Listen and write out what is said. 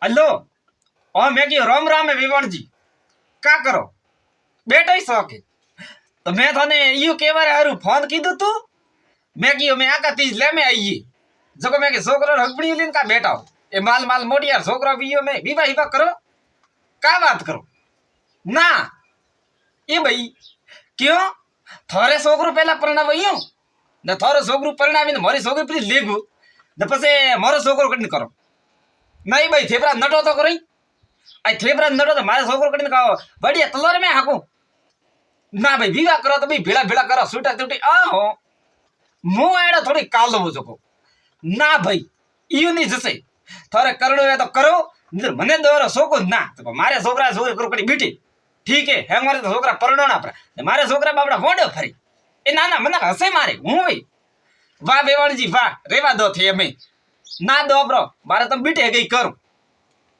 hello ઓ મેં કીધું રામ રામ વિવણજી કા કરો બેઠો શોખે તો મેં તને યું કેવારે હારું ફોન કીધું તું મેં કીધું મેં આકા તીજ લે મેં આવીએ જકો મેં કે છોકરો રગબડી લઈને કા બેઠા એ માલ મોટી યાર છોકરો બીયો મેં વિવાહ હિવા કરો કા વાત કરો ના એ ભાઈ ક્યો થોરે છોકરું પેલા પરણાવ્યું ને થોરો છોકરું પરણાવીને મારી છોકરી પછી લેગું ને પછી મારો છોકરો કરીને કરો નહીં ભાઈ થેપરા નટો તો કરી આ થેપરા નટો તો મારા છોકરો કરીને કહો બડિયા તલવાર મેં હાકું ના ભાઈ વિવાહ કરો તો ભાઈ ભેળા ભેળા કરો છૂટા છૂટી હો હું એડો થોડી કાલ દઉં છું ના ભાઈ ઈયું નહીં જશે થોરે કરડો હોય તો કરો મને દોરો છોકરો ના તો મારે છોકરા છોકરી કરી બીટી ઠીક હે મારે તો છોકરા પરણો ના પડે મારે છોકરા બાપડા વોડો ફરી એ ના ના મને હસે મારે હું ભાઈ વાહ બેવાણજી વાહ રેવા દો થી અમે ના દો બ્રો મારે તમે બીટે ગઈ કરું